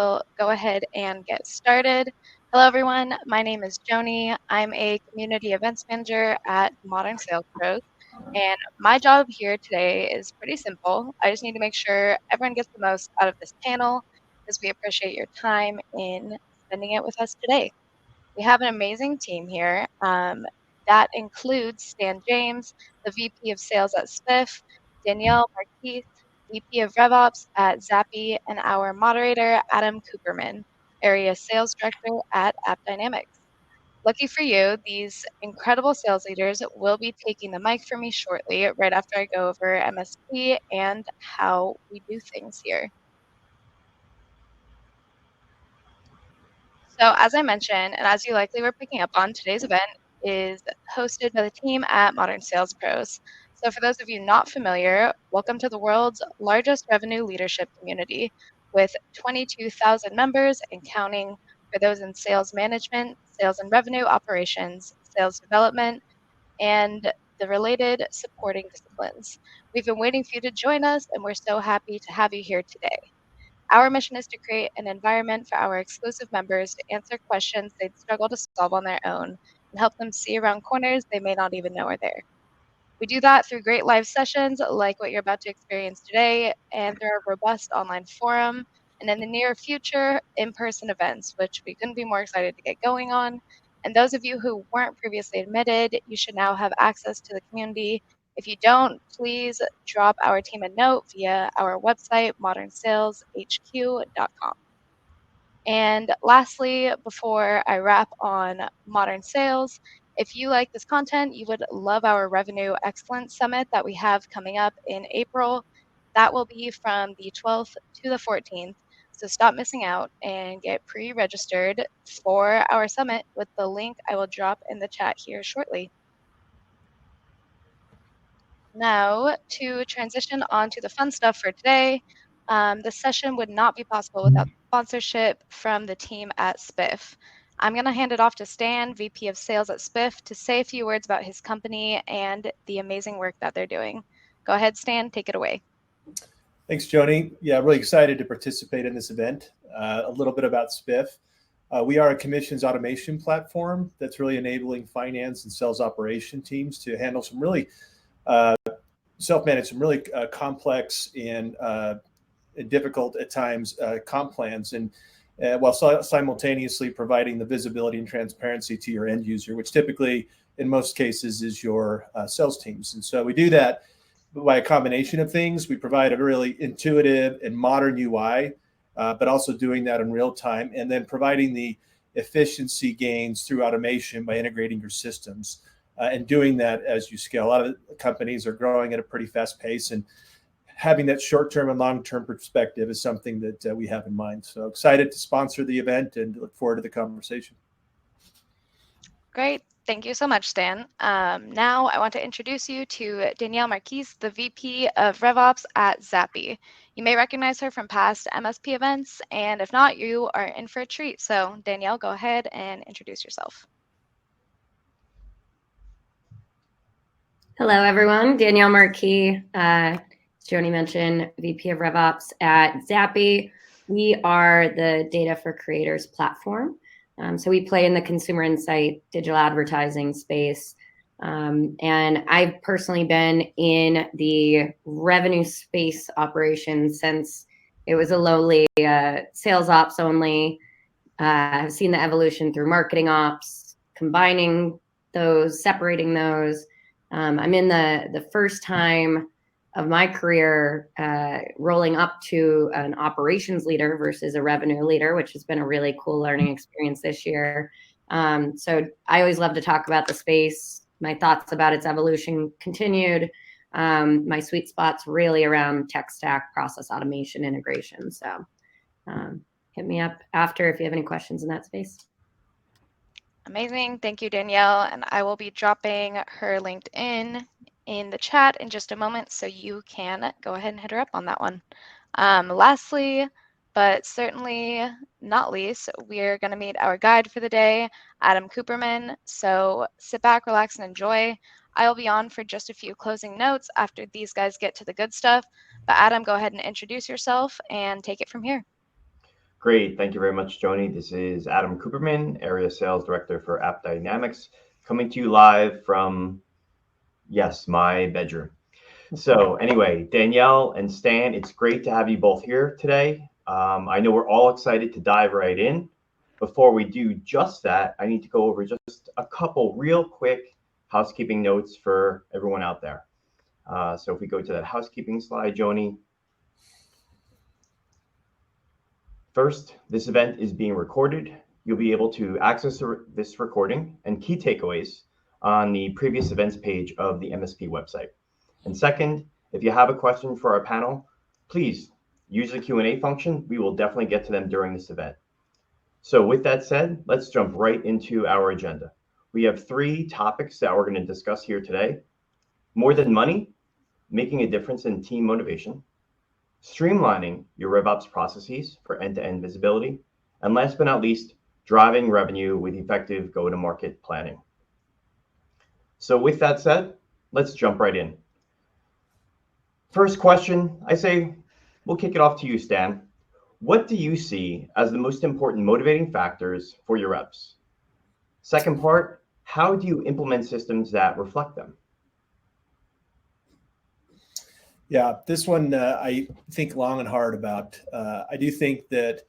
go ahead and get started. Hello, everyone. My name is Joni. I'm a community events manager at Modern Sales Pros. And my job here today is pretty simple. I just need to make sure everyone gets the most out of this panel because we appreciate your time in spending it with us today. We have an amazing team here. That includes Stan James, the VP of Sales at Spiff, Danielle Marquis, VP of RevOps at Zappi, and our moderator, Adam Cooperman, Area Sales Director at AppDynamics. Lucky for you, these incredible sales leaders will be taking the mic from me shortly, right after I go over MSP and how we do things here. So as I mentioned, and as you likely were picking up on, today's event is hosted by the team at Modern Sales Pros. So for those of you not familiar, welcome to the world's largest revenue leadership community with 22,000 members and counting for those in sales management, sales and revenue operations, sales development, and the related supporting disciplines. We've been waiting for you to join us, and we're so happy to have you here today. Our mission is to create an environment for our exclusive members to answer questions they'd struggle to solve on their own and help them see around corners they may not even know are there. We do that through great live sessions like what you're about to experience today and through our robust online forum, and in the near future, in-person events, which we couldn't be more excited to get going on. And those of you who weren't previously admitted, you should now have access to the community. If you don't, please drop our team a note via our website, modernsaleshq.com. And lastly, before I wrap on modern sales, if you like this content, you would love our Revenue Excellence Summit that we have coming up in April. That will be from the 12th to the 14th. So stop missing out and get pre-registered for our summit with the link I will drop in the chat here shortly. Now, to transition on to the fun stuff for today, the session would not be possible without sponsorship from the team at Spiff. I'm going to hand it off to Stan, VP of Sales at Spiff, to say a few words about his company and the amazing work that they're doing. Go ahead, Stan, take it away. Thanks, Joni. Yeah, really excited to participate in this event. A little bit about Spiff. We are a commissions automation platform that's really enabling finance and sales operation teams to handle some really self-manage some really complex and difficult at times comp plans, and while simultaneously providing the visibility and transparency to your end user, which typically in most cases is your sales teams. And so we do that by a combination of things. We provide a really intuitive and modern UI, but also doing that in real time, and then providing the efficiency gains through automation by integrating your systems. And doing that as you scale. A lot of companies are growing at a pretty fast pace, and having that short-term and long-term perspective is something that we have in mind. So excited to sponsor the event and look forward to the conversation. Great. Thank you so much, Stan. Now I want to introduce you to Danielle Marquis, the VP of RevOps at Zappi. You may recognize her from past MSP events, and if not, you are in for a treat. So Danielle, go ahead and introduce yourself. Hello, everyone. Danielle Marquis, as Joni mentioned, VP of RevOps at Zappi. We are the Data for Creators platform. So we play in the consumer insight digital advertising space. And I've personally been in the revenue space operation since it was a lowly sales ops only. I've seen the evolution through marketing ops, combining those, separating those. I'm in the first time of my career rolling up to an operations leader versus a revenue leader, which has been a really cool learning experience this year. So I always love to talk about the space. My thoughts about its evolution continued. My sweet spot's really around tech stack, process automation, integration. So hit me up after if you have any questions in that space. Amazing. Thank you, Danielle. And I will be dropping her LinkedIn in the chat in just a moment, so you can go ahead and hit her up on that one. Lastly, but certainly not least, we're going to meet our guide for the day, Adam Cooperman. So sit back, relax, and enjoy. I'll be on for just a few closing notes after these guys get to the good stuff. But Adam, go ahead and introduce yourself and take it from here. Great. Thank you very much, Joni. This is Adam Cooperman, Area Sales Director for AppDynamics, coming to you live from, yes, my bedroom. So anyway, Danielle and Stan, it's great to have you both here today. I know we're all excited to dive right in. Before we do just that, I need to go over just a couple real quick housekeeping notes for everyone out there. So if we go to that housekeeping slide, Joni. First, this event is being recorded. You'll be able to access this recording and key takeaways on the previous events page of the MSP website. And second, if you have a question for our panel, please use the Q&A function. We will definitely get to them during this event. So with that said, let's jump right into our agenda. We have 3 topics that we're going to discuss here today. More than money, making a difference in team motivation, streamlining your RevOps processes for end-to-end visibility, and last but not least, driving revenue with effective go-to-market planning. So with that said, let's jump right in. First question, I say, we'll kick it off to you, Stan. What do you see as the most important motivating factors for your reps? Second part, how do you implement systems that reflect them? Yeah, this one I think long and hard about. I do think that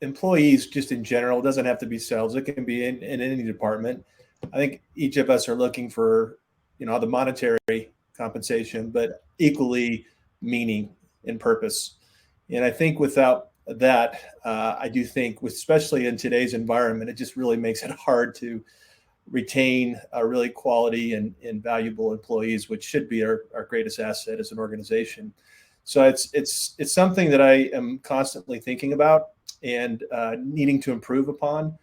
employees just in general, doesn't have to be sales. It can be in any department. I think each of us are looking for, the monetary compensation, but equally meaning and purpose. And I think without that, I do think, especially in today's environment, it just really makes it hard to retain really quality and valuable employees, which should be our greatest asset as an organization. So it's something that I am constantly thinking about and needing to improve upon.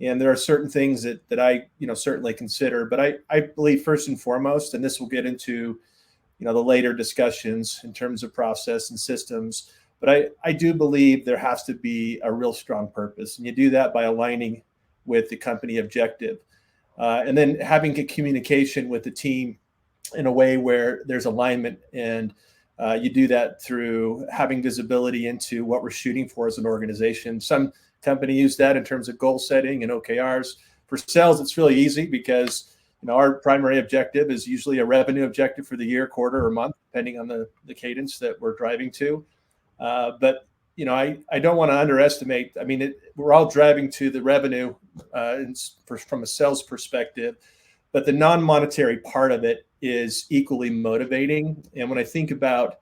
And there are certain things that I certainly consider, but I believe first and foremost, and this will get into the later discussions in terms of process and systems, but I do believe there has to be a real strong purpose, and you do that by aligning with the company objective. And then having a communication with the team in a way where there's alignment, and you do that through having visibility into what we're shooting for as an organization. Some companies use that in terms of goal setting and OKRs. For sales, it's really easy because our primary objective is usually a revenue objective for the year, quarter, or month, depending on the cadence that we're driving to. But I don't want to underestimate. I mean, we're all driving to the revenue from a sales perspective, but the non-monetary part of it is equally motivating. And when I think about,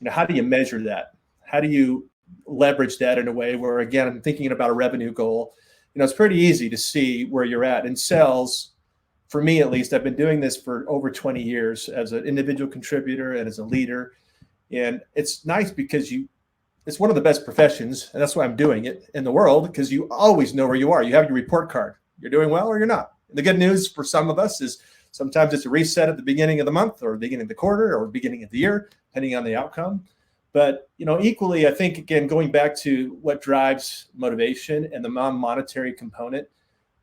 how do you measure that? How do you leverage that in a way where, again, I'm thinking about a revenue goal. It's pretty easy to see where you're at in sales. For me, at least, I've been doing this for over 20 years as an individual contributor and as a leader. And it's nice because it's one of the best professions, and that's why I'm doing it in the world, because you always know where you are. You have your report card. You're doing well or you're not. And the good news for some of us is sometimes it's a reset at the beginning of the month or the beginning of the quarter or beginning of the year, depending on the outcome. But, equally, I think, again, going back to what drives motivation and the non-monetary component,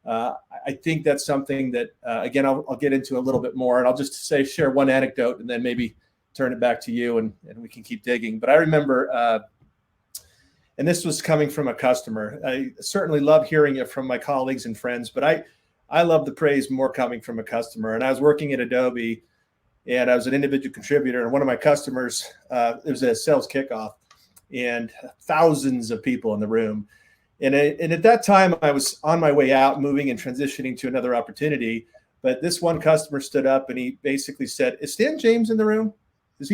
I think that's something that, again, I'll get into a little bit more, and I'll just share one anecdote and then maybe turn it back to you and we can keep digging. But I remember, and this was coming from a customer. I certainly love hearing it from my colleagues and friends, but I love the praise more coming from a customer. And I was working at Adobe, and I was an individual contributor. And one of my customers, it was a sales kickoff, and thousands of people in the room. And at that time, I was on my way out, moving and transitioning to another opportunity. But this one customer stood up and he basically said, "Is Stan James in the room?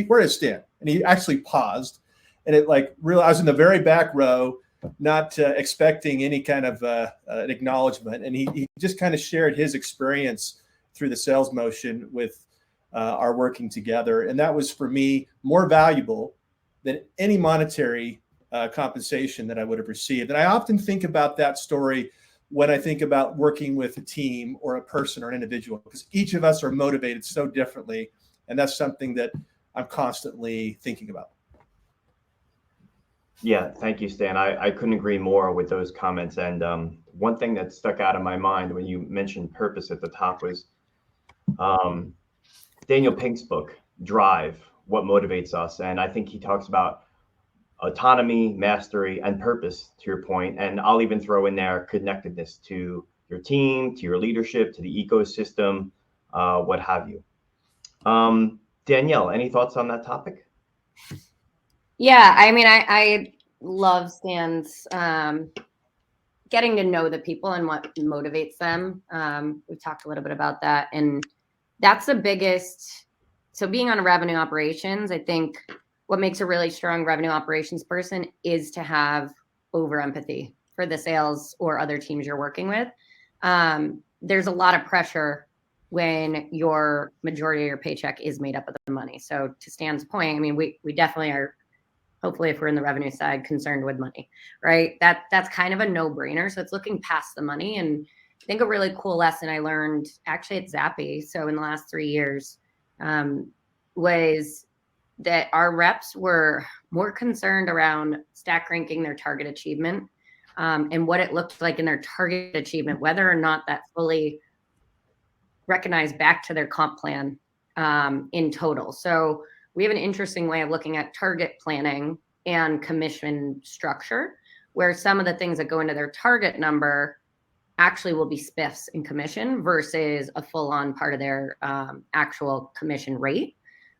Where is Stan?" And he actually paused. And I was in the very back row, not expecting any kind of an acknowledgement. And he just kind of shared his experience through the sales motion with our working together. And that was, for me, more valuable than any monetary compensation that I would have received. And I often think about that story when I think about working with a team or a person or an individual, because each of us are motivated so differently. And that's something that I'm constantly thinking about. Yeah, thank you, Stan. I couldn't agree more with those comments. And one thing that stuck out of my mind when you mentioned purpose at the top was Daniel Pink's book, Drive, What Motivates Us. And I think he talks about autonomy, mastery, and purpose, to your point. And I'll even throw in there connectedness to your team, to your leadership, to the ecosystem, what have you. Danielle, any thoughts on that topic? Yeah, I mean, I love Stan's getting to know the people and what motivates them. We talked a little bit about that, and that's the biggest. So being on revenue operations, I think what makes a really strong revenue operations person is to have over empathy for the sales or other teams you're working with. There's a lot of pressure when your majority of your paycheck is made up of the money. So to Stan's point, I mean, we definitely are, hopefully if we're in the revenue side, concerned with money, right? That's kind of a no-brainer. So it's looking past the money. And I think a really cool lesson I learned actually at Zappi, so in the last 3 years, was that our reps were more concerned around stack ranking their target achievement, and what it looked like in their target achievement, whether or not that fully recognized back to their comp plan in total. So we have an interesting way of looking at target planning and commission structure, where some of the things that go into their target number actually will be spiffs in commission versus a full-on part of their actual commission rate.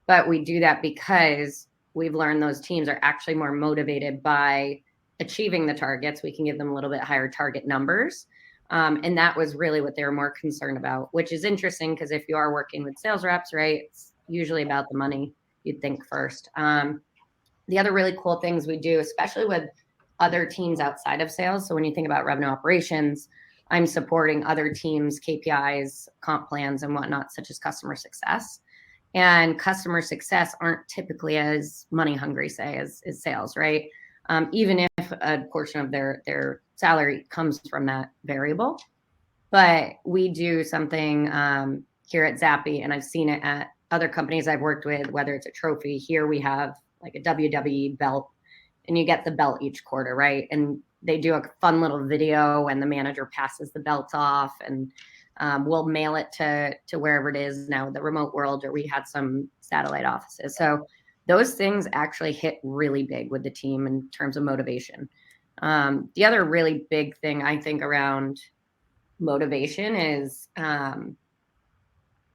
But we do that because we've learned those teams are actually more motivated by achieving the targets. We can give them a little bit higher target numbers. And that was really what they were more concerned about, which is interesting because if you are working with sales reps, right, it's usually about the money you'd think first. The other really cool things we do, especially with other teams outside of sales. So when you think about revenue operations, I'm supporting other teams, KPIs, comp plans, and whatnot, such as customer success. And customer success aren't typically as money hungry, say, as sales, right? Even if a portion of their salary comes from that variable. But we do something here at Zappi, and I've seen it at other companies I've worked with, whether it's a trophy. Here we have like a WWE belt, and you get the belt each quarter, right? And they do a fun little video when the manager passes the belt off, and we'll mail it to wherever it is now, the remote world, or we had some satellite offices. So those things actually hit really big with the team in terms of motivation. The other really big thing I think around motivation is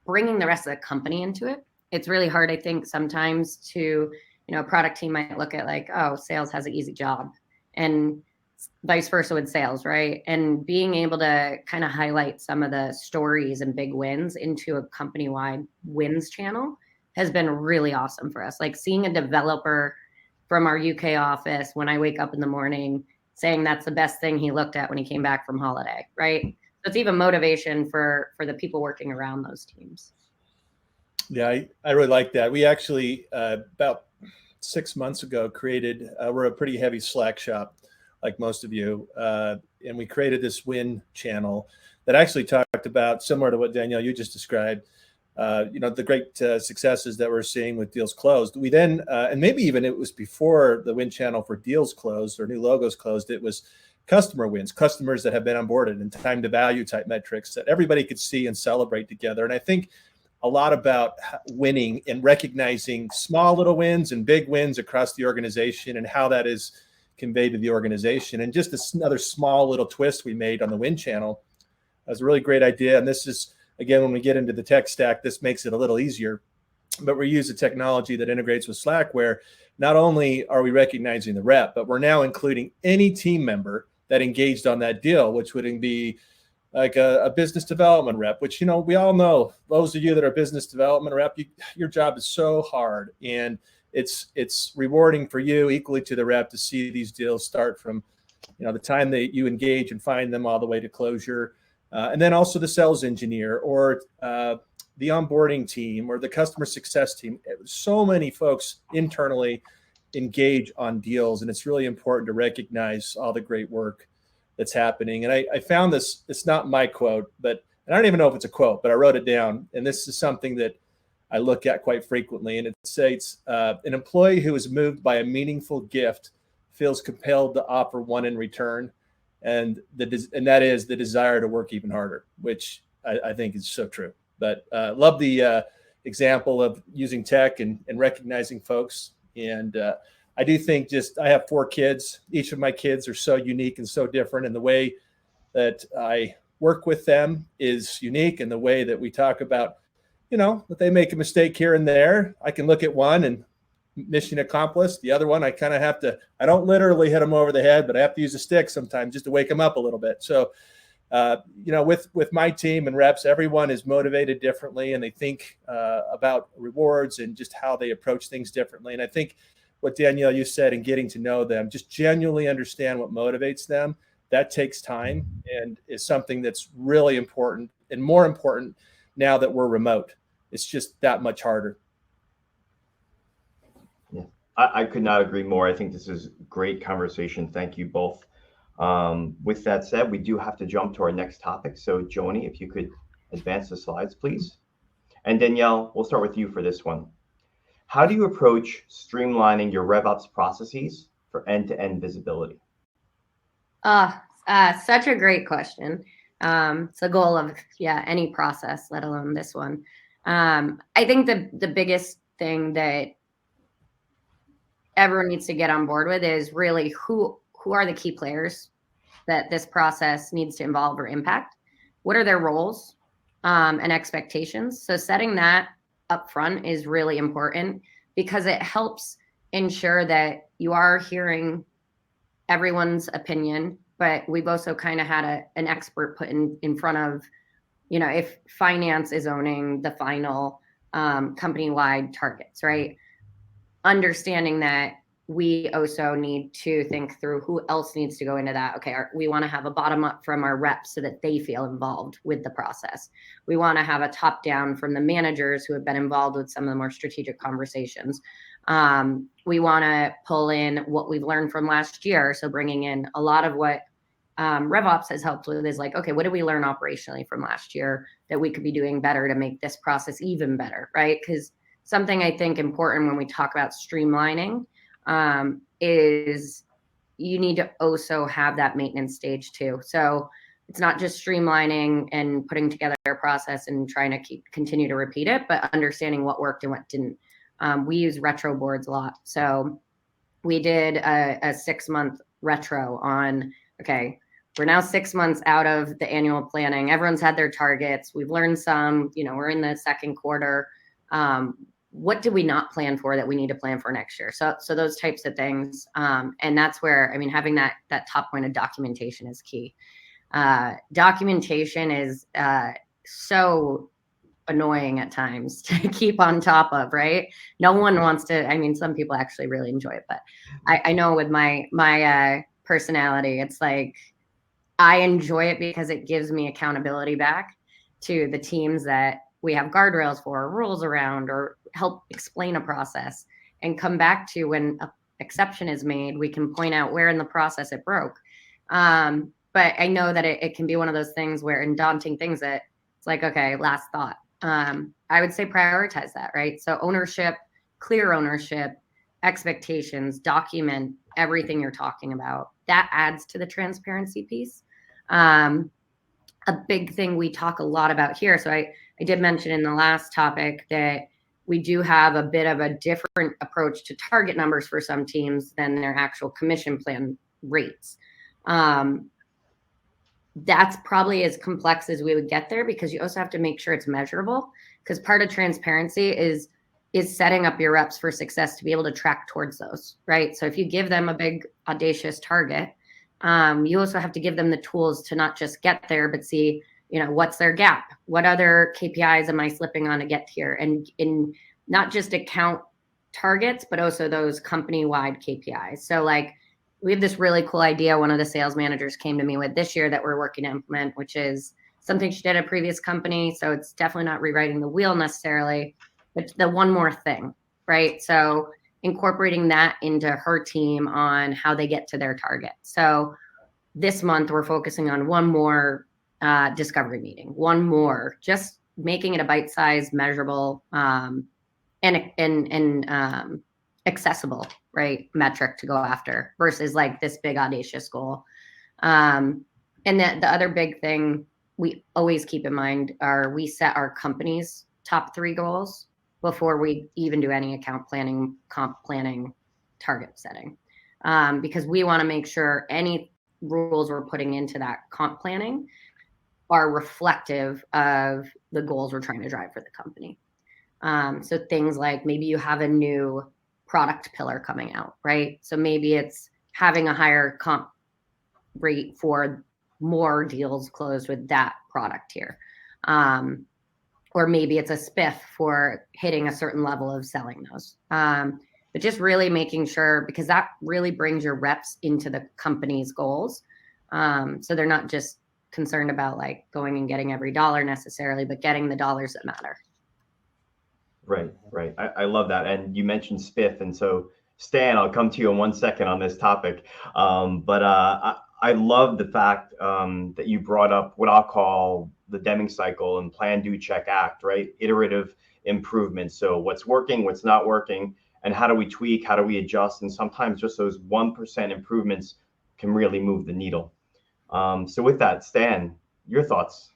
bringing the rest of the company into it. It's really hard, I think, sometimes to, a product team might look at like, oh, sales has an easy job, and vice versa with sales, right? And being able to kind of highlight some of the stories and big wins into a company-wide wins channel has been really awesome for us. Like seeing a developer from our UK office when I wake up in the morning saying that's the best thing he looked at when he came back from holiday, right? So it's even motivation for the people working around those teams. Yeah, I really like that. We actually, about 6 months ago, created, we're a pretty heavy Slack shop, like most of you, and we created this win channel that actually talked about, similar to what Danielle, you just described, the great successes that we're seeing with deals closed. We then, and maybe even it was before the win channel for deals closed or new logos closed, it was customer wins, customers that have been onboarded, and time to value type metrics that everybody could see and celebrate together. And I think a lot about winning and recognizing small little wins and big wins across the organization and how that is conveyed to the organization. And just another small little twist we made on the win channel was a really great idea. And this is, again, when we get into the tech stack, this makes it a little easier. But we use a technology that integrates with Slack, where not only are we recognizing the rep, but we're now including any team member that engaged on that deal, which would be like a business development rep, which, we all know, those of you that are business development rep, your job is so hard. And it's rewarding for you, equally to the rep, to see these deals start from, the time that you engage and find them all the way to closure. And then also the sales engineer or the onboarding team or the customer success team. So many folks internally engage on deals, and it's really important to recognize all the great work that's happening. And I found this, it's not my quote, but and I don't even know if it's a quote, but I wrote it down. And this is something that I look at quite frequently. And it states, an employee who is moved by a meaningful gift feels compelled to offer one in return. And that is the desire to work even harder, which I think is so true. But love the example of using tech and recognizing folks. And I do think I have 4 kids. Each of my kids are so unique and so different. And the way that I work with them is unique. And the way that we talk about, that they make a mistake here and there, I can look at one and mission accomplished. The other one, I kind of have to, I don't literally hit them over the head, but I have to use a stick sometimes just to wake them up a little bit. So, with my team and reps, everyone is motivated differently, and they think about rewards and just how they approach things differently. And I think what Danielle, you said, and getting to know them, just genuinely understand what motivates them, that takes time and is something that's really important, and more important now that we're remote. It's just that much harder. Yeah, I could not agree more. I think this is great conversation. Thank you both. With that said, we do have to jump to our next topic. So Joni, if you could advance the slides, please. And Danielle, we'll start with you for this one. How do you approach streamlining your RevOps processes for end-to-end visibility? Such a great question. It's the goal of any process, let alone this one. I think the biggest thing that everyone needs to get on board with is really who are the key players that this process needs to involve or impact? What are their roles and expectations? So setting that up front is really important because it helps ensure that you are hearing everyone's opinion, but we've also kind of had an expert put in front of, if finance is owning the final company-wide targets, right? Understanding that we also need to think through who else needs to go into that. Okay, we want to have a bottom up from our reps so that they feel involved with the process. We want to have a top down from the managers who have been involved with some of the more strategic conversations. We want to pull in what we've learned from last year. So bringing in a lot of what RevOps has helped with is like, okay, what did we learn operationally from last year that we could be doing better to make this process even better, right? Because something I think important when we talk about streamlining is you need to also have that maintenance stage too. So it's not just streamlining and putting together a process and trying to continue to repeat it, but understanding what worked and what didn't. We use retro boards a lot. So we did a 6-month retro on, okay, we're now 6 months out of the annual planning. Everyone's had their targets. We've learned some, we're in the second quarter. What did we not plan for that we need to plan for next year? So those types of things. And that's where, having that top point of documentation is key. Documentation is so annoying at times to keep on top of, right? No one wants to, some people actually really enjoy it, but I know with my personality, it's like, I enjoy it because it gives me accountability back to the teams that we have guardrails for, rules around, or help explain a process and come back to when an exception is made, we can point out where in the process it broke. But I know that it can be one of those things where in daunting things that it's like, okay, last thought. I would say prioritize that, right? So ownership, clear ownership, expectations, document everything you're talking about. That adds to the transparency piece. A big thing we talk a lot about here. So I did mention in the last topic that we do have a bit of a different approach to target numbers for some teams than their actual commission plan rates. That's probably as complex as we would get there because you also have to make sure it's measurable, because part of transparency is setting up your reps for success to be able to track towards those, right? So if you give them a big audacious target, you also have to give them the tools to not just get there, but see, what's their gap? What other KPIs am I slipping on to get here? And in not just account targets, but also those company-wide KPIs. So like, we have this really cool idea one of the sales managers came to me with this year that we're working to implement, which is something she did at a previous company. So it's definitely not rewriting the wheel necessarily, but the one more thing, right? So incorporating that into her team on how they get to their target. So this month we're focusing on one more discovery meeting, one more, just making it a bite-sized, measurable, and accessible, right, metric to go after versus like this big audacious goal. And the other big thing we always keep in mind are we set our company's top 3 goals before we even do any account planning, comp planning target setting, because we want to make sure any rules we're putting into that comp planning are reflective of the goals we're trying to drive for the company. So things like maybe you have a new product pillar coming out, right? So maybe it's having a higher comp rate for more deals closed with that product here. Or maybe it's a spiff for hitting a certain level of selling those. But just really making sure, because that really brings your reps into the company's goals. So they're not just concerned about like going and getting every dollar necessarily, but getting the dollars that matter. Right. I love that. And you mentioned Spiff. And so, Stan, I'll come to you in 1 second on this topic. But I love the fact that you brought up what I'll call the Deming cycle and plan, do, check, act, right? Iterative improvement. So what's working, what's not working, and how do we tweak, how do we adjust? And sometimes just those 1% improvements can really move the needle. So with that, Stan, your thoughts?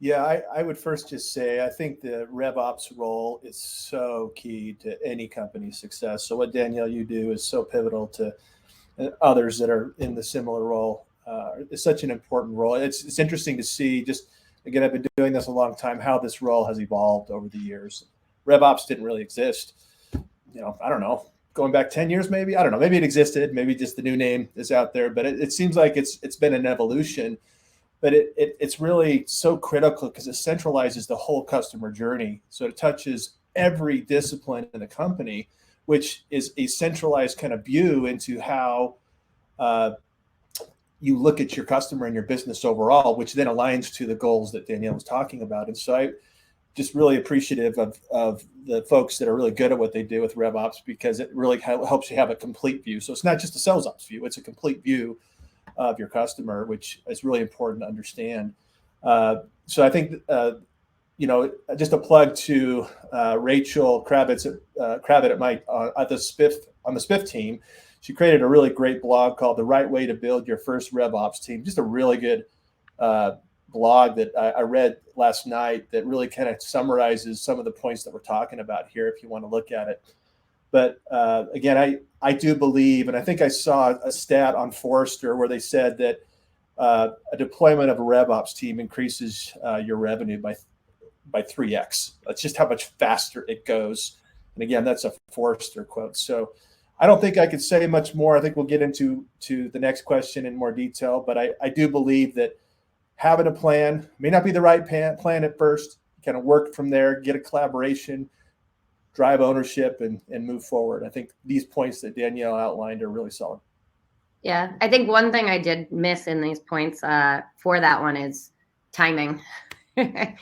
Yeah, I would first just say I think the RevOps role is so key to any company's success. So what Danielle you do is so pivotal to others that are in the similar role. It's such an important role. It's interesting to see, just again, I've been doing this a long time, how this role has evolved over the years. RevOps didn't really exist. I don't know, going back 10 years, maybe, I don't know, maybe it existed, maybe just the new name is out there, but it seems like it's been an evolution. But it's really so critical because it centralizes the whole customer journey. So it touches every discipline in the company, which is a centralized kind of view into how you look at your customer and your business overall, which then aligns to the goals that Danielle was talking about. And so I just really appreciative of the folks that are really good at what they do with RevOps, because it really helps you have a complete view. So it's not just a sales ops view, it's a complete view of your customer, which is really important to understand. So I think, just a plug to Rachel Kravitz at the Spiff team. She created a really great blog called "The Right Way to Build Your First RevOps Team." Just a really good blog that I read last night that really kind of summarizes some of the points that we're talking about here, if you want to look at it. But again, I do believe, and I think I saw a stat on Forrester where they said that a deployment of a RevOps team increases your revenue by 3x. That's just how much faster it goes. And again, that's a Forrester quote. So I don't think I could say much more. I think we'll get into the next question in more detail. But I do believe that having a plan may not be the right plan at first. Kind of work from there, get a collaboration, drive ownership, and move forward. I think these points that Danielle outlined are really solid. Yeah, I think one thing I did miss in these points for that one is timing. It's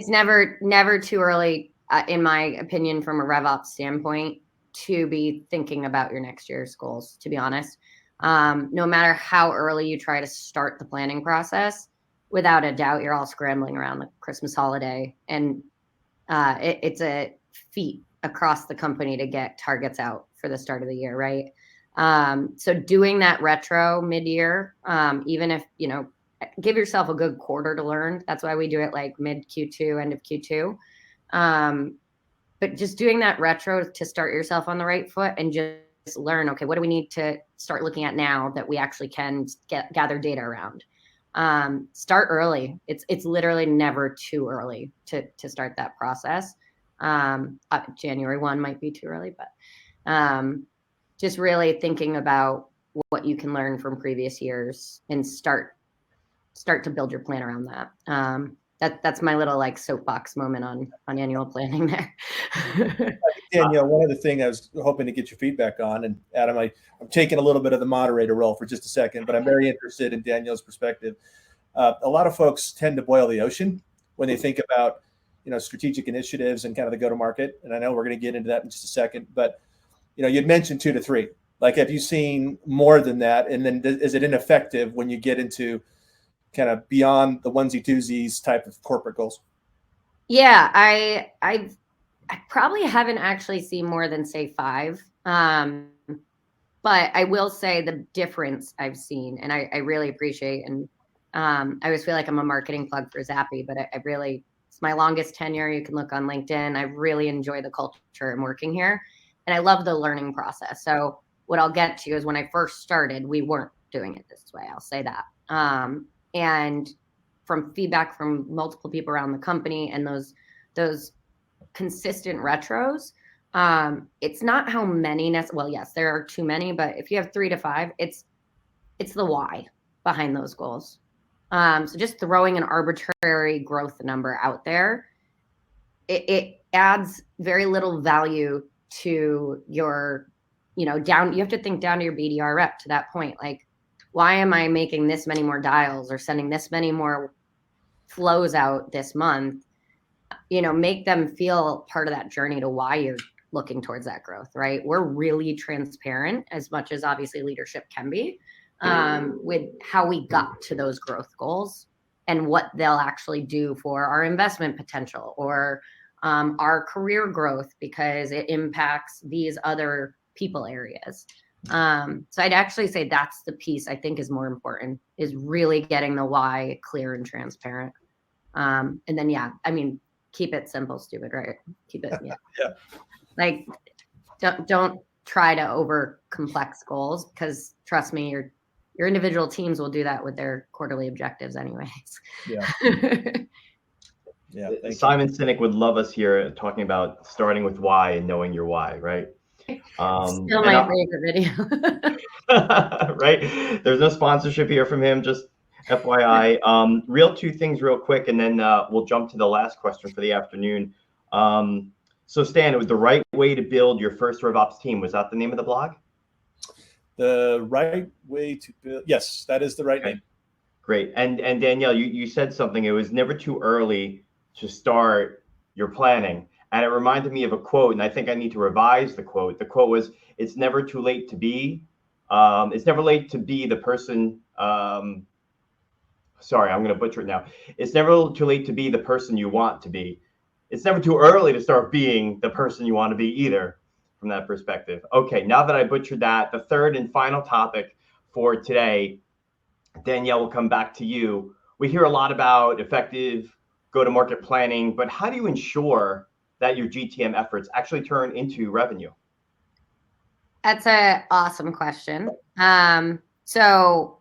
never too early, in my opinion, from a RevOps standpoint, to be thinking about your next year's goals, to be honest. No matter how early you try to start the planning process, without a doubt, you're all scrambling around the Christmas holiday, and it's a feat across the company to get targets out for the start of the year, right? So doing that retro mid-year, even if, give yourself a good quarter to learn. That's why we do it like mid Q2, end of Q2. But just doing that retro to start yourself on the right foot and just learn, okay, what do we need to start looking at now that we actually can gather data around? Start early. It's literally never too early to start that process. January 1 might be too early, but just really thinking about what you can learn from previous years and start to build your plan around that. That's my little like soapbox moment on annual planning there. Danielle, one other thing I was hoping to get your feedback on, and Adam, I'm taking a little bit of the moderator role for just a second, but I'm very interested in Danielle's perspective. A lot of folks tend to boil the ocean when they think about, strategic initiatives and kind of the go-to-market. And I know we're going to get into that in just a second, but, you'd mentioned 2 to 3. Like, have you seen more than that? And then is it ineffective when you get into kind of beyond the onesie twosies type of corporate goals? Yeah, I probably haven't actually seen more than say 5. But I will say the difference I've seen, and I really appreciate, and I always feel like I'm a marketing plug for Zappi, but I really, it's my longest tenure. You can look on LinkedIn. I really enjoy the culture and working here. and I love the learning process. So what I'll get to is when I first started, we weren't doing it this way. I'll say that. And from feedback from multiple people around the company and those consistent retros, it's not how many well, yes, there are too many, but if you have 3 to 5, it's the why behind those goals. So just throwing an arbitrary growth number out there, it adds very little value to your, you have to think down to your BDR rep to that point. Like, why am I making this many more dials or sending this many more flows out this month? Make them feel part of that journey to why you're looking towards that growth, right? We're really transparent, as much as obviously leadership can be, with how we got to those growth goals and what they'll actually do for our investment potential or our career growth, because it impacts these other people areas. So I'd actually say that's the piece I think is more important, is really getting the why clear and transparent. And then, yeah, I mean, keep it simple, stupid, right? Keep it, yeah. Yeah. Like, don't try to over complex goals, because trust me, your individual teams will do that with their quarterly objectives anyways. Yeah. Yeah. Simon Sinek would love us here talking about starting with why and knowing your why, right? Still my favorite video. Right? There's no sponsorship here from him, just FYI. Two things real quick, and then we'll jump to the last question for the afternoon. So Stan, it was the right way to build your first RevOps team. Was that the name of the blog? The right way to build. Yes, that is the right name. Great. And Danielle, you said something. It was never too early to start your planning. And it reminded me of a quote, and I think I need to revise the quote. The quote was, it's never too late to be. It's never late to be the person. Sorry, I'm going to butcher it now. It's never too late to be the person you want to be. It's never too early to start being the person you want to be either, from that perspective. Okay, now that I butchered that, the third and final topic for today, Danielle, will come back to you. We hear a lot about effective go-to-market planning, but how do you ensure that your GTM efforts actually turn into revenue? That's an awesome question. So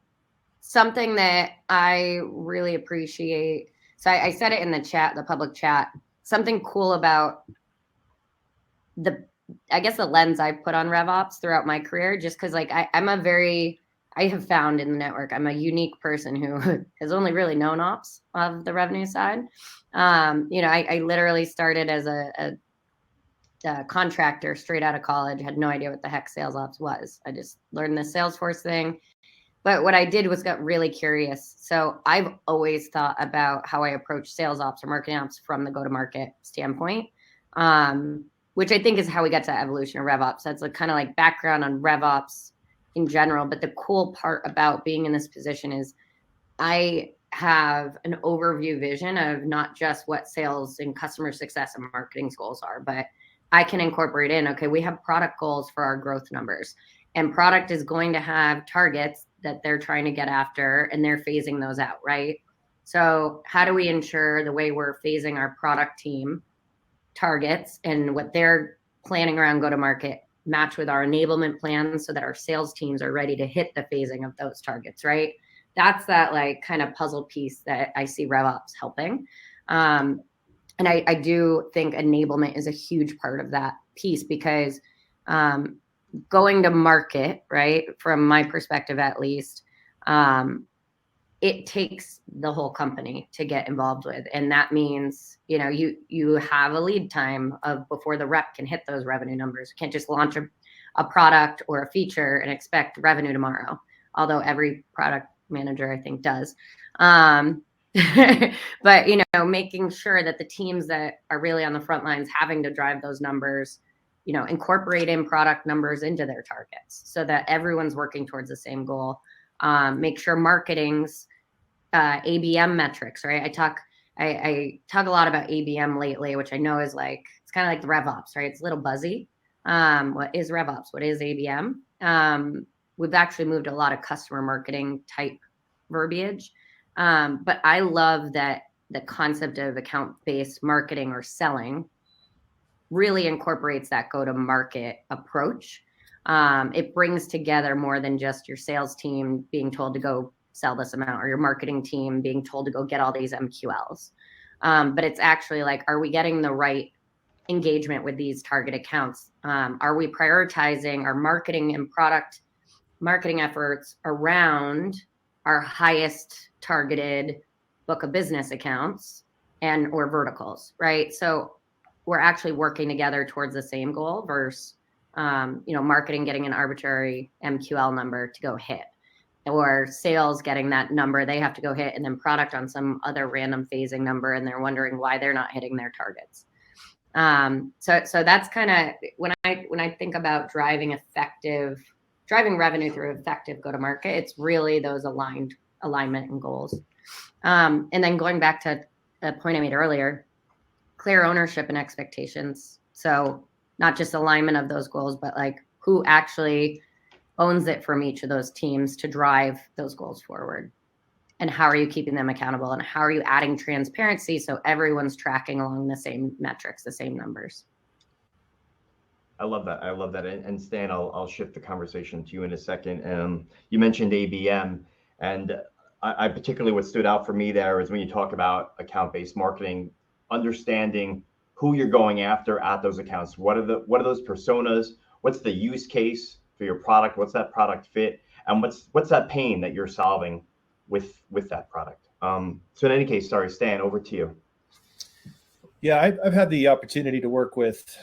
something that I really appreciate, so I said it in the chat, the public chat, something cool about I guess the lens I've put on RevOps throughout my career, just because like I have found in the network, I'm a unique person who has only really known ops of the revenue side. I literally started as a contractor straight out of college, had no idea what the heck sales ops was. I just learned the Salesforce thing. But what I did was got really curious. So I've always thought about how I approach sales ops or marketing ops from the go-to-market standpoint, which I think is how we got to evolution of RevOps. That's kind of like background on RevOps in general. But the cool part about being in this position is I have an overview vision of not just what sales and customer success and marketing goals are, but I can incorporate in, okay, we have product goals for our growth numbers, and product is going to have targets that they're trying to get after, and they're phasing those out, right? So how do we ensure the way we're phasing our product team targets and what they're planning around go-to-market match with our enablement plans so that our sales teams are ready to hit the phasing of those targets, right? That's that like kind of puzzle piece that I see RevOps helping. And I do think enablement is a huge part of that piece, because going to market, right, from my perspective at least, it takes the whole company to get involved with. And that means, you have a lead time of before the rep can hit those revenue numbers. You can't just launch a product or a feature and expect revenue tomorrow, although every product manager I think does. But making sure that the teams that are really on the front lines having to drive those numbers, incorporate in product numbers into their targets so that everyone's working towards the same goal. Make sure marketing's ABM metrics, right? I talk a lot about ABM lately, which I know is like, it's kind of like the RevOps, right? It's a little buzzy. What is RevOps? What is ABM? We've actually moved a lot of customer marketing type verbiage. But I love that the concept of account-based marketing or selling really incorporates that go-to-market approach. It brings together more than just your sales team being told to go sell this amount, or your marketing team being told to go get all these MQLs. But it's actually like, are we getting the right engagement with these target accounts? Are we prioritizing our marketing and product marketing efforts around our highest targeted book of business accounts and or verticals, right? So we're actually working together towards the same goal versus marketing getting an arbitrary MQL number to go hit, or sales getting that number they have to go hit, and then product on some other random phasing number, and they're wondering why they're not hitting their targets. So that's kind of when I think about driving revenue through effective go-to-market, it's really those alignment and goals. And then going back to a point I made earlier, clear ownership and expectations. So not just alignment of those goals, but like who actually owns it from each of those teams to drive those goals forward. And how are you keeping them accountable? And how are you adding transparency so everyone's tracking along the same metrics, the same numbers? I love that. And Stan, I'll shift the conversation to you in a second. You mentioned ABM, and I particularly what stood out for me there is when you talk about account-based marketing, understanding who you're going after at those accounts. What are those personas? What's the use case for your product? What's that product fit? And what's that pain that you're solving with that product? So in any case, sorry, Stan, over to you. Yeah, I've had the opportunity to work with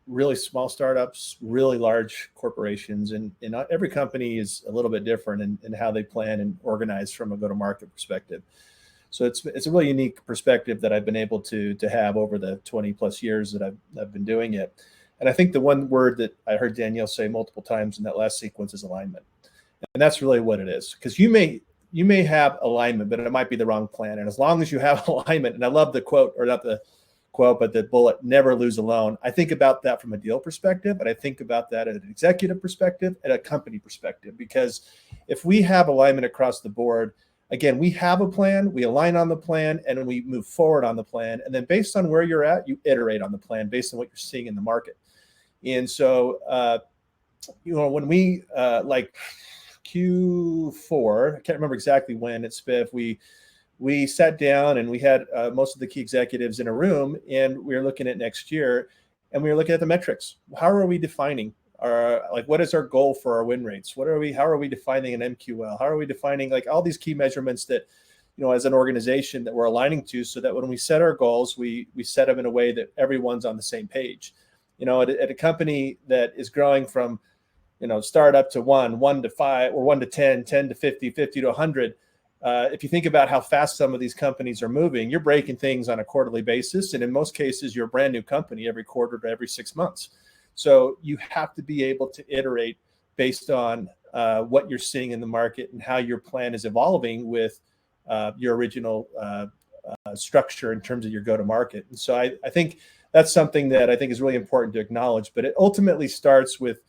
really small startups, really large corporations, and every company is a little bit different in how they plan and organize from a go-to-market perspective. So it's a really unique perspective that I've been able to have over the 20 plus years that I've been doing it. And I think the one word that I heard Danielle say multiple times in that last sequence is alignment. And that's really what it is, because you may have alignment, but it might be the wrong plan. And as long as you have alignment, and I love the quote, or not the quote, but the bullet, never lose alone. I think about that from a deal perspective, but I think about that at an executive perspective and a company perspective, because if we have alignment across the board, again, we have a plan, we align on the plan, and we move forward on the plan. And then based on where you're at, you iterate on the plan based on what you're seeing in the market. And so, when we like Q4, I can't remember exactly when at Spiff, we sat down and we had most of the key executives in a room, and we were looking at next year, and we were looking at the metrics. How are we defining what is our goal for our win rates? How are we defining an MQL? How are we defining like all these key measurements that, as an organization that we're aligning to, so that when we set our goals, we set them in a way that everyone's on the same page. At a company that is growing from, startup to 1 to 5, or 1 to 10, 10 to 50, 50 to 100. If you think about how fast some of these companies are moving, you're breaking things on a quarterly basis. And in most cases, you're a brand new company every quarter to every 6 months. So you have to be able to iterate based on what you're seeing in the market and how your plan is evolving with your original structure in terms of your go-to-market. And so I think that's something that I think is really important to acknowledge. But it ultimately starts with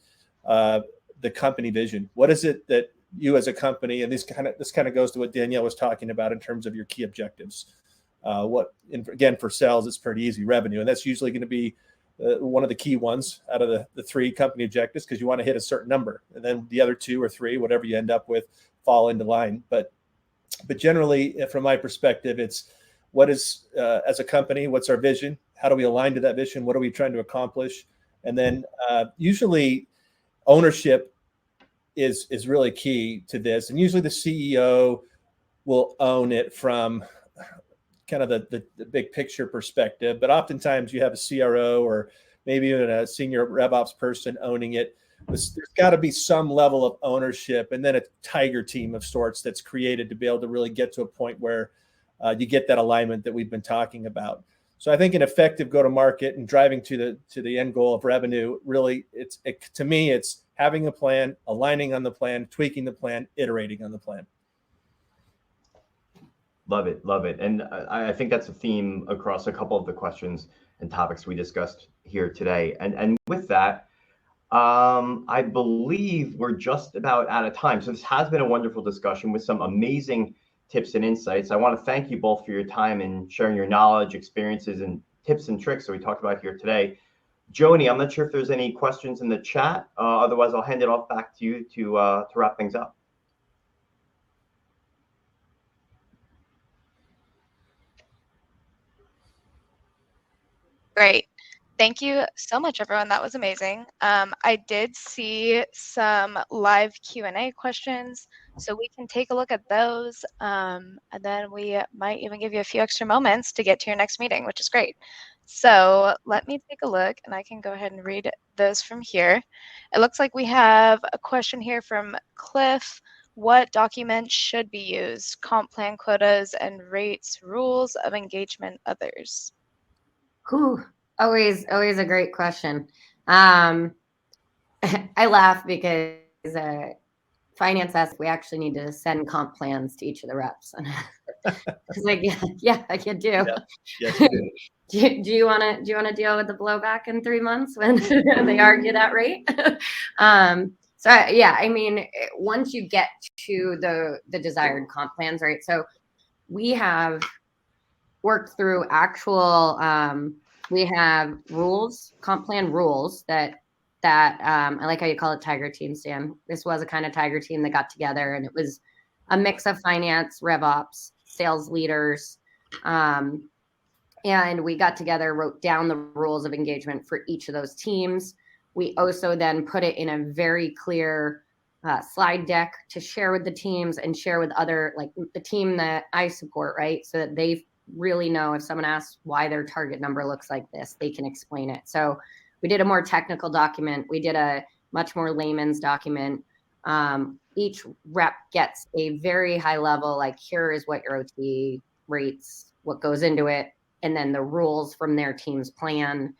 the company vision. What is it that you as a company, and this kind of goes to what Danielle was talking about in terms of your key objectives. Again, for sales, it's pretty easy, revenue, and that's usually going to be one of the key ones out of the 3 company objectives, because you want to hit a certain number, and then the other 2 or 3, whatever you end up with, fall into line. But generally, from my perspective, it's what is as a company, what's our vision? How do we align to that vision? What are we trying to accomplish? And then usually ownership is really key to this. And usually the CEO will own it from kind of the big picture perspective, but oftentimes you have a CRO or maybe even a senior RevOps person owning it. There's got to be some level of ownership, and then a tiger team of sorts that's created to be able to really get to a point where you get that alignment that we've been talking about. So I think an effective go-to-market and driving to the end goal of revenue, really, to me, it's having a plan, aligning on the plan, tweaking the plan, iterating on the plan. Love it. And I think that's a theme across a couple of the questions and topics we discussed here today. And with that, I believe we're just about out of time. So this has been a wonderful discussion with some amazing tips and insights. I want to thank you both for your time and sharing your knowledge, experiences, and tips and tricks that we talked about here today. Joni, I'm not sure if there's any questions in the chat. Otherwise, I'll hand it off back to you to wrap things up. Great. Thank you so much, everyone. That was amazing. I did see some live Q&A questions, so we can take a look at those, and then we might even give you a few extra moments to get to your next meeting, which is great. So let me take a look, and I can go ahead and read those from here. It looks like we have a question here from Cliff. What documents should be used? Comp plan, quotas, and rates, rules of engagement, others. Whew. Always a great question. I laugh because finance asks if we actually need to send comp plans to each of the reps. It's like, yeah, I can do. Yeah. Yes, you do. Do you want to deal with the blowback in 3 months when they argue that rate? So yeah, I mean, once you get to the desired comp plans, right? So we have worked through actual. We have rules, comp plan rules that I like how you call it tiger team, Stan. This was a kind of tiger team that got together, and it was a mix of finance, RevOps, sales leaders, and we got together, wrote down the rules of engagement for each of those teams. We also then put it in a very clear slide deck to share with the teams and share with other, like the team that I support, right? So that they really know if someone asks why their target number looks like this, they can explain it. So we did a more technical document. We did a much more layman's document. Each rep gets a very high level, like here is what your OT rates, what goes into it, and then the rules from their team's plan.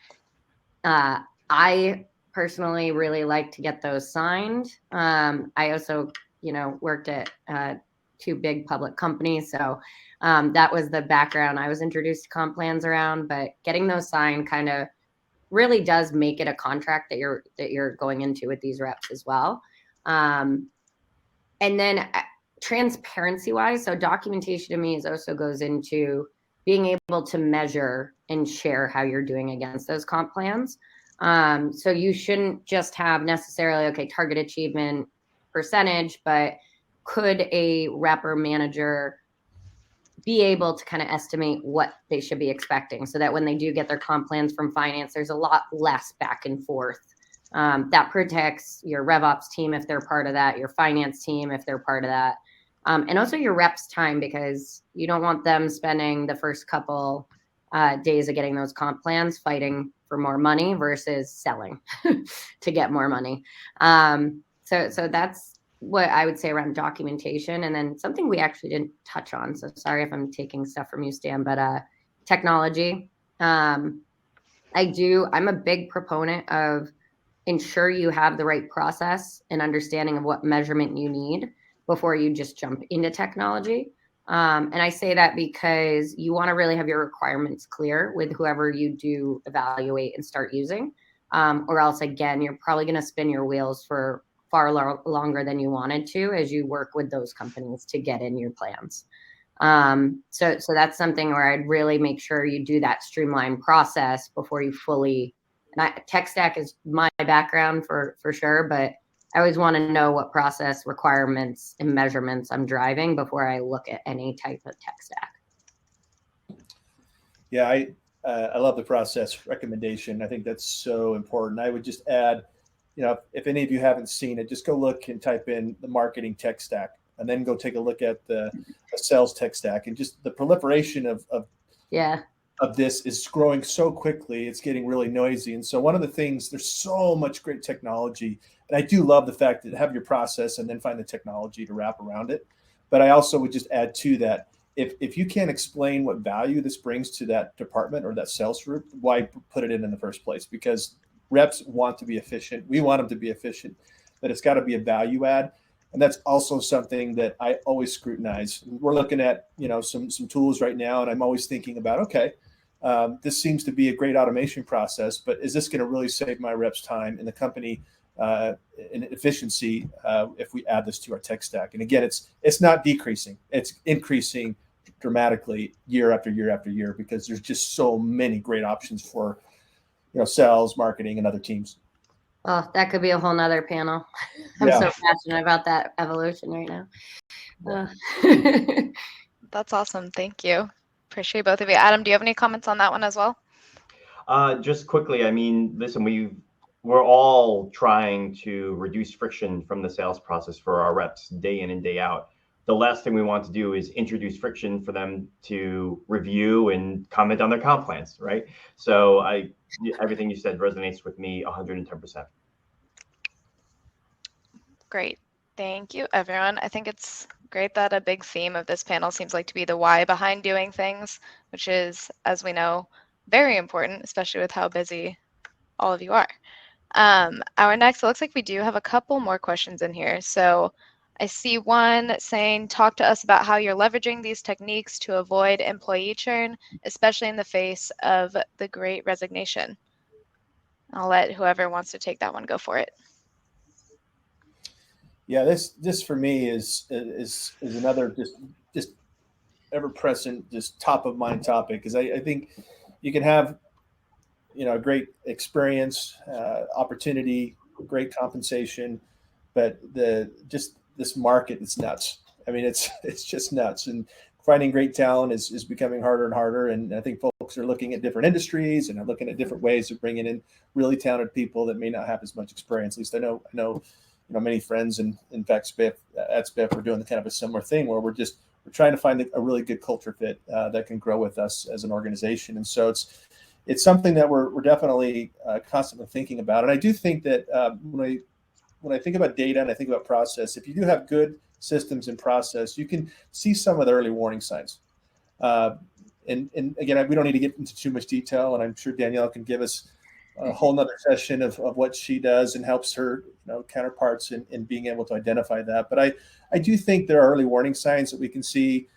I personally really like to get those signed. I also, worked at 2 big public companies. So that was the background I was introduced to comp plans around, but getting those signed kind of really does make it a contract that you're going into with these reps as well. And then transparency wise, so documentation to me is also goes into being able to measure and share how you're doing against those comp plans. So you shouldn't just have necessarily, okay, target achievement percentage, but could a rep or manager be able to kind of estimate what they should be expecting so that when they do get their comp plans from finance, there's a lot less back and forth. That protects your RevOps team if they're part of that, your finance team if they're part of that, and also your reps' time, because you don't want them spending the first couple days of getting those comp plans fighting for more money versus selling to get more money. So that's what I would say around documentation. And then something we actually didn't touch on, so sorry if I'm taking stuff from you, Stan, but technology. I'm a big proponent of ensure you have the right process and understanding of what measurement you need before you just jump into technology. And I say that because you want to really have your requirements clear with whoever you do evaluate and start using, or else again, you're probably going to spin your wheels for far longer than you wanted to as you work with those companies to get in your plans. So that's something where I'd really make sure you do that streamlined process before you fully. And tech stack is my background for sure, but I always want to know what process requirements and measurements I'm driving before I look at any type of tech stack. Yeah, I love the process recommendation. I think that's so important. I would just add, if any of you haven't seen it, just go look and type in the marketing tech stack, and then go take a look at the sales tech stack, and just the proliferation of this is growing so quickly. It's getting really noisy. And so one of the things, there's so much great technology, and I do love the fact that have your process and then find the technology to wrap around it. But I also would just add to that, if you can't explain what value this brings to that department or that sales group, why put it in the first place? Because reps want to be efficient. We want them to be efficient, but it's got to be a value add. And that's also something that I always scrutinize. We're looking at, some tools right now, and I'm always thinking about, okay, this seems to be a great automation process, but is this going to really save my reps time in the company in efficiency if we add this to our tech stack? And again, it's not decreasing, it's increasing dramatically year after year after year, because there's just so many great options for, sales, marketing, and other teams. Oh, that could be a whole nother panel. I'm so passionate about that evolution right now. That's awesome. Thank you. Appreciate both of you. Adam, do you have any comments on that one as well? Just quickly, I mean, listen, we're all trying to reduce friction from the sales process for our reps day in and day out. The last thing we want to do is introduce friction for them to review and comment on their comp plans, right? So everything you said resonates with me 110%. Great. Thank you, everyone. I think it's great that a big theme of this panel seems like to be the why behind doing things, which is, as we know, very important, especially with how busy all of you are. Our next, it looks like we do have a couple more questions in here. So I see one saying, talk to us about how you're leveraging these techniques to avoid employee churn, especially in the face of the Great Resignation. I'll let whoever wants to take that one go for it. Yeah, this for me is another just ever present, just top of mind topic, because I think you can have a great experience, opportunity, great compensation, but this market is nuts. I mean, it's just nuts, and finding great talent is becoming harder and harder. And I think folks are looking at different industries and are looking at different ways of bringing in really talented people that may not have as much experience. At least I know many friends, and in fact, Spiff we're doing kind of a similar thing where we're trying to find a really good culture fit that can grow with us as an organization. And so it's something that we're definitely constantly thinking about. And I do think that when I think about data and I think about process, if you do have good systems and process, you can see some of the early warning signs. And again, we don't need to get into too much detail, and I'm sure Danielle can give us a whole nother session of what she does and helps her counterparts in being able to identify that. But I do think there are early warning signs that we can see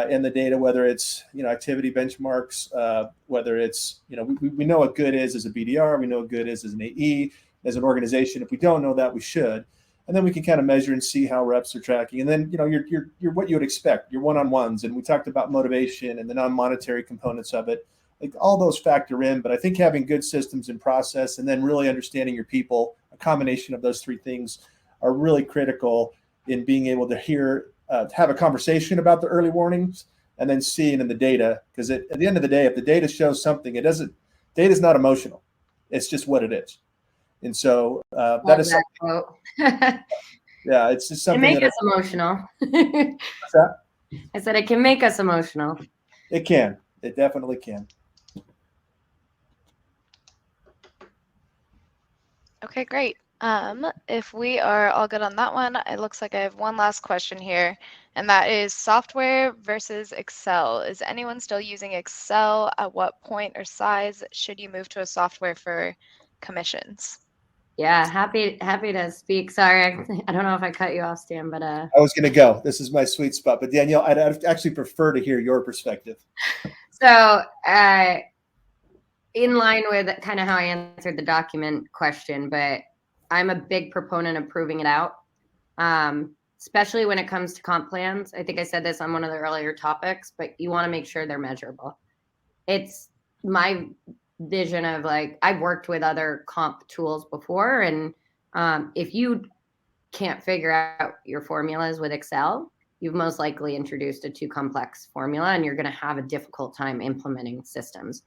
in the data, whether it's activity benchmarks, whether it's we know what good is as a BDR, we know what good is as an AE, as an organization. If we don't know that, we should, and then we can kind of measure and see how reps are tracking. And then you're what you would expect, your one-on-ones, and we talked about motivation and the non-monetary components of it. Like all those factor in, but I think having good systems and process, and then really understanding your people, a combination of those three things, are really critical in being able to have a conversation about the early warnings, and then seeing in the data. Because at the end of the day, if the data shows something, data is not emotional; it's just what it is. And so that is something. Yeah, it's just something. It can make us emotional. What's that? I said it can make us emotional. It can. It definitely can. Okay, great. If we are all good on that one, it looks like I have one last question here, and that is software versus Excel. Is anyone still using Excel? At what point or size should you move to a software for commissions? Yeah, happy to speak. Sorry, I don't know if I cut you off, Stan, but I was going to go. This is my sweet spot. But Danielle, I'd actually prefer to hear your perspective. So, in line with kind of how I answered the document question, but I'm a big proponent of proving it out, especially when it comes to comp plans. I think I said this on one of the earlier topics, but you want to make sure they're measurable. It's my vision of I've worked with other comp tools before, and if you can't figure out your formulas with Excel, you've most likely introduced a too complex formula, and you're going to have a difficult time implementing systems.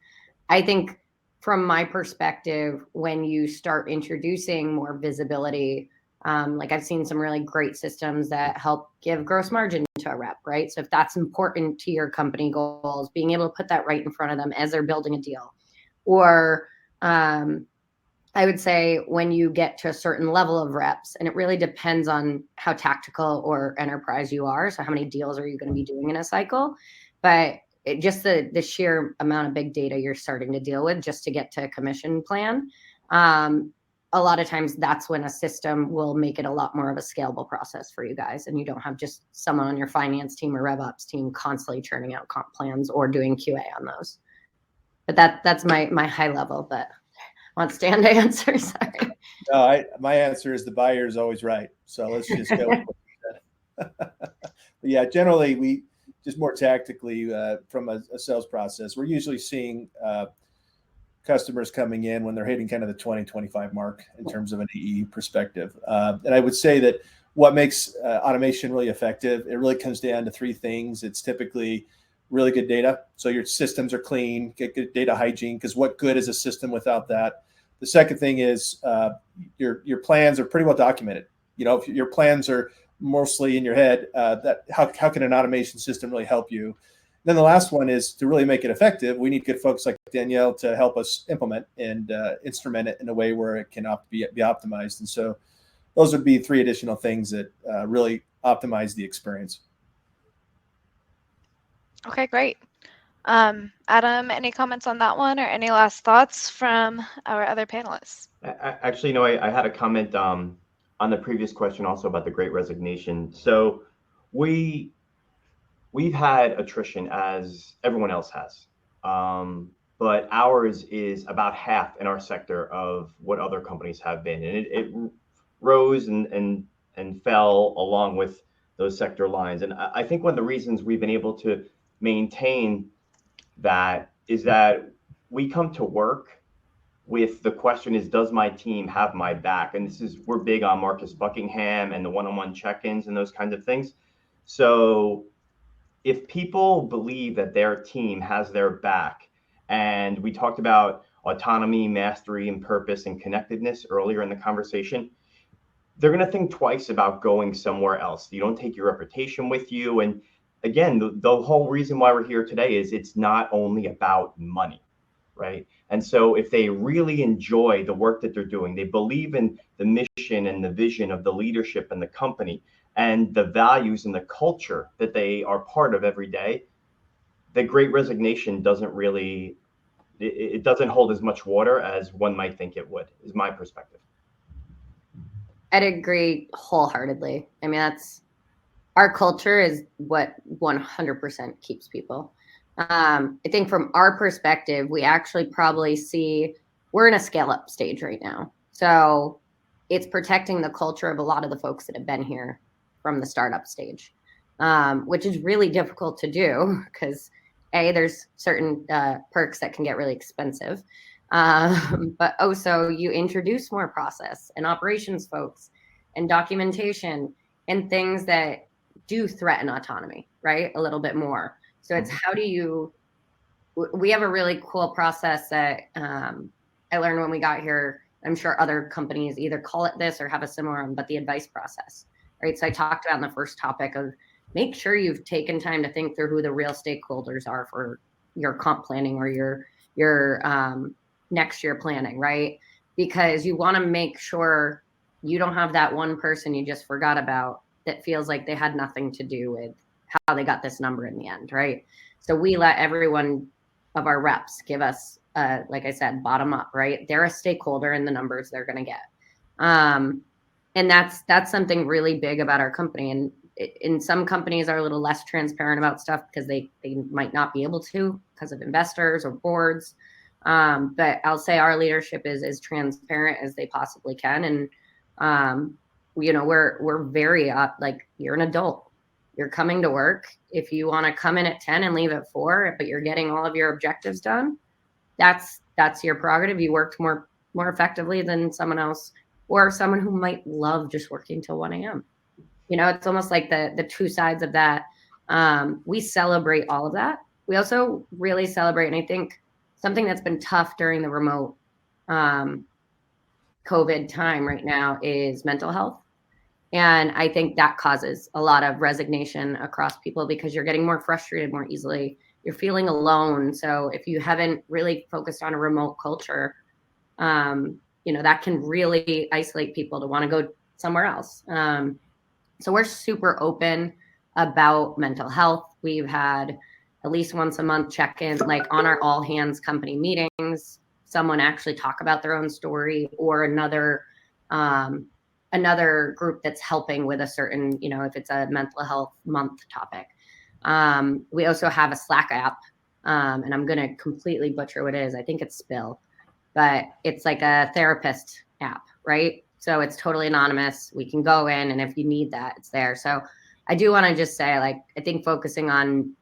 I think from my perspective, when you start introducing more visibility, I've seen some really great systems that help give gross margin to a rep, right? So if that's important to your company goals, being able to put that right in front of them as they're building a deal. Or I would say when you get to a certain level of reps, and it really depends on how tactical or enterprise you are. So how many deals are you going to be doing in a cycle? But just the sheer amount of big data you're starting to deal with just to get to a commission plan. A lot of times that's when a system will make it a lot more of a scalable process for you guys. And you don't have just someone on your finance team or RevOps team constantly churning out comp plans or doing QA on those. But that's my high level, but I want Stan to answer. Sorry. No, my answer is the buyer is always right. So let's just go with what you said. But yeah, generally just more tactically from a sales process, we're usually seeing customers coming in when they're hitting kind of the 20-25 mark in terms of an AE perspective. And I would say that what makes automation really effective, it really comes down to three things. It's typically really good data. So your systems are clean, get good data hygiene, because what good is a system without that? The second thing is your plans are pretty well documented. You know, if your plans are mostly in your head, that how can an automation system really help you? Then the last one is to really make it effective. We need good folks like Danielle to help us implement and instrument it in a way where it can be optimized. And so those would be three additional things that really optimize the experience. Okay, great. Adam, any comments on that one or any last thoughts from our other panelists? Actually, no, I had a comment on the previous question also about the Great Resignation. So we've had attrition as everyone else has, but ours is about half in our sector of what other companies have been, and it rose and fell along with those sector lines. And I think one of the reasons we've been able to maintain that is that we come to work with the question is, does my team have my back? And we're big on Marcus Buckingham and the one-on-one check-ins and those kinds of things. So if people believe that their team has their back, and we talked about autonomy, mastery, and purpose and connectedness earlier in the conversation, they're going to think twice about going somewhere else. You don't take your reputation with you. And again, the whole reason why we're here today is it's not only about money, right? And so if they really enjoy the work that they're doing, they believe in the mission and the vision of the leadership and the company and the values and the culture that they are part of every day, the Great Resignation doesn't really, it doesn't hold as much water as one might think it would, is my perspective. I'd agree wholeheartedly. I mean, our culture is what 100% keeps people. I think from our perspective, we actually probably we're in a scale up stage right now. So it's protecting the culture of a lot of the folks that have been here from the startup stage, which is really difficult to do because there's certain perks that can get really expensive. But also you introduce more process and operations folks and documentation and things that do threaten autonomy, right? A little bit more. So it's we have a really cool process that I learned when we got here. I'm sure other companies either call it this or have a similar one, but the advice process, right? So I talked about in the first topic of make sure you've taken time to think through who the real stakeholders are for your comp planning or your next year planning, right? Because you want to make sure you don't have that one person you just forgot about that feels like they had nothing to do with how they got this number in the end, right? So we let everyone of our reps give us, like I said, bottom up, right? They're a stakeholder in the numbers they're going to get. And that's something really big about our company. And in some companies are a little less transparent about stuff because they might not be able to because of investors or boards. But I'll say our leadership is as transparent as they possibly can. And, we're very like you're an adult. You're coming to work. If you want to come in at 10 and leave at 4, but you're getting all of your objectives done, that's your prerogative. You worked more effectively than someone else or someone who might love just working till 1 a.m. It's almost like the two sides of that. We celebrate all of that. We also really celebrate, and I think something that's been tough during the remote COVID time right now is mental health. And I think that causes a lot of resignation across people because you're getting more frustrated more easily. You're feeling alone. So if you haven't really focused on a remote culture, that can really isolate people to want to go somewhere else. So we're super open about mental health. We've had at least once a month check-in, like on our all hands company meetings, someone actually talk about their own story or another group that's helping with a certain, if it's a mental health month topic. We also have a Slack app, and I'm going to completely butcher what it is. I think it's Spill, but it's like a therapist app, right? So it's totally anonymous. We can go in, and if you need that, it's there. So I do want to just say, like, I think focusing on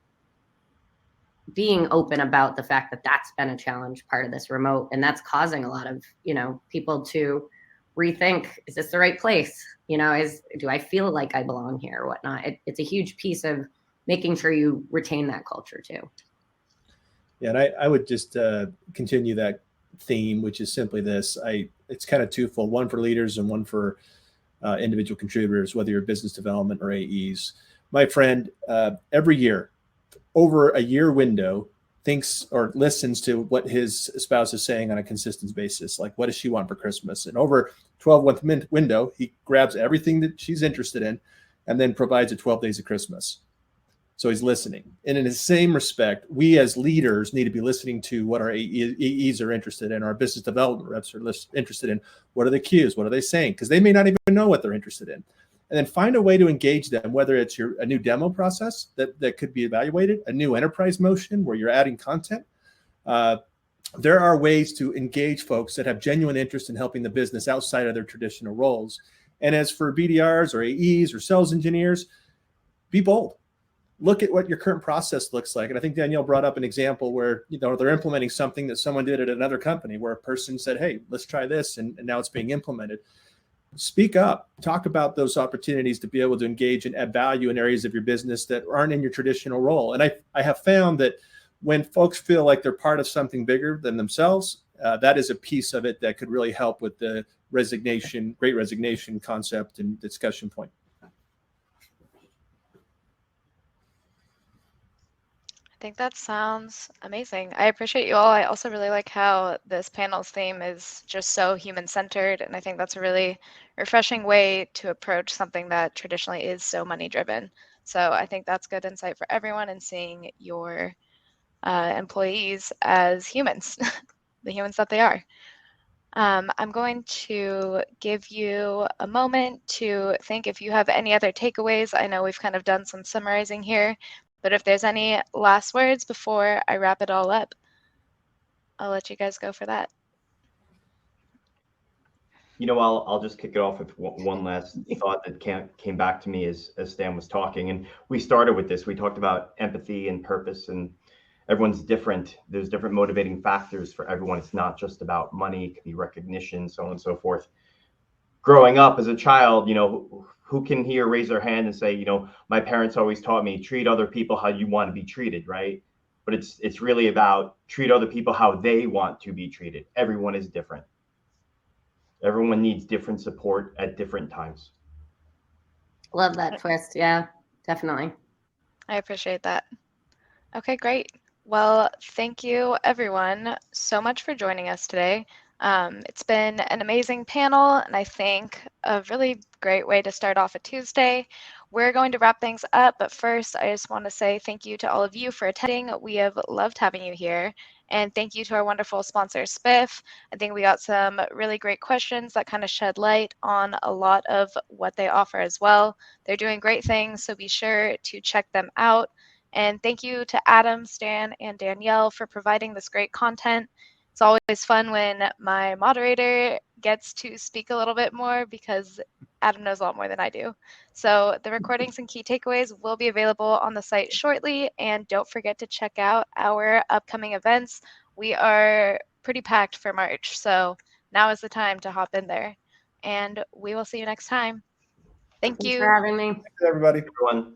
being open about the fact that that's been a challenge part of this remote, and that's causing a lot of, you know, people to rethink, is this the right place? You know, do I feel like I belong here or whatnot? It's a huge piece of making sure you retain that culture too. Yeah, and I would just continue that theme, which is simply this. It's kind of twofold, one for leaders and one for individual contributors, whether you're business development or AEs. My friend, every year, over a year window, thinks or listens to what his spouse is saying on a consistent basis. Like, what does she want for Christmas? And over 12-month window, he grabs everything that she's interested in and then provides a 12 days of Christmas. So he's listening. And in the same respect, we as leaders need to be listening to what our AEs are interested in, our business development reps are interested in. What are the cues? What are they saying? Because they may not even know what they're interested in. And then find a way to engage them, whether it's a new demo process that could be evaluated, a new enterprise motion where you're adding content. There are ways to engage folks that have genuine interest in helping the business outside of their traditional roles. And as for BDRs or AEs or sales engineers, be bold. Look at what your current process looks like. And I think Danielle brought up an example where, you know, they're implementing something that someone did at another company where a person said, hey, let's try this. And now it's being implemented. Speak up, talk about those opportunities to be able to engage and add value in areas of your business that aren't in your traditional role. And I have found that when folks feel like they're part of something bigger than themselves, that is a piece of it that could really help with the great resignation concept and discussion point. I think that sounds amazing. I appreciate you all. I also really like how this panel's theme is just so human-centered, and I think that's a really refreshing way to approach something that traditionally is so money-driven. So I think that's good insight for everyone in seeing your employees as humans, the humans that they are. I'm going to give you a moment to think if you have any other takeaways. I know we've kind of done some summarizing here, but if there's any last words before I wrap it all up, I'll let you guys go for that. You know, I'll just kick it off with one last thought that came back to me as Stan was talking. And we started with this. We talked about empathy and purpose, and everyone's different. There's different motivating factors for everyone. It's not just about money. It could be recognition, so on and so forth. Growing up as a child, you know, who can here raise their hand and say, you know, my parents always taught me, treat other people how you want to be treated, right? But it's really about treat other people how they want to be treated. Everyone is different. Everyone needs different support at different times. Love that twist. Yeah, definitely. I appreciate that. Okay, great. Well, thank you everyone so much for joining us today. It's been an amazing panel, and I think a really great way to start off a Tuesday. We're going to wrap things up, but first I just want to say thank you to all of you for attending. We have loved having you here. And thank you to our wonderful sponsor, Spiff. I think we got some really great questions that kind of shed light on a lot of what they offer as well. They're doing great things, so be sure to check them out. And thank you to Adam, Stan, and Danielle for providing this great content. It's always fun when my moderator gets to speak a little bit more because Adam knows a lot more than I do. So the recordings and key takeaways will be available on the site shortly. And don't forget to check out our upcoming events. We are pretty packed for March, so now is the time to hop in there. And we will see you next time. Thanks for having me. Thanks, everybody. Everyone.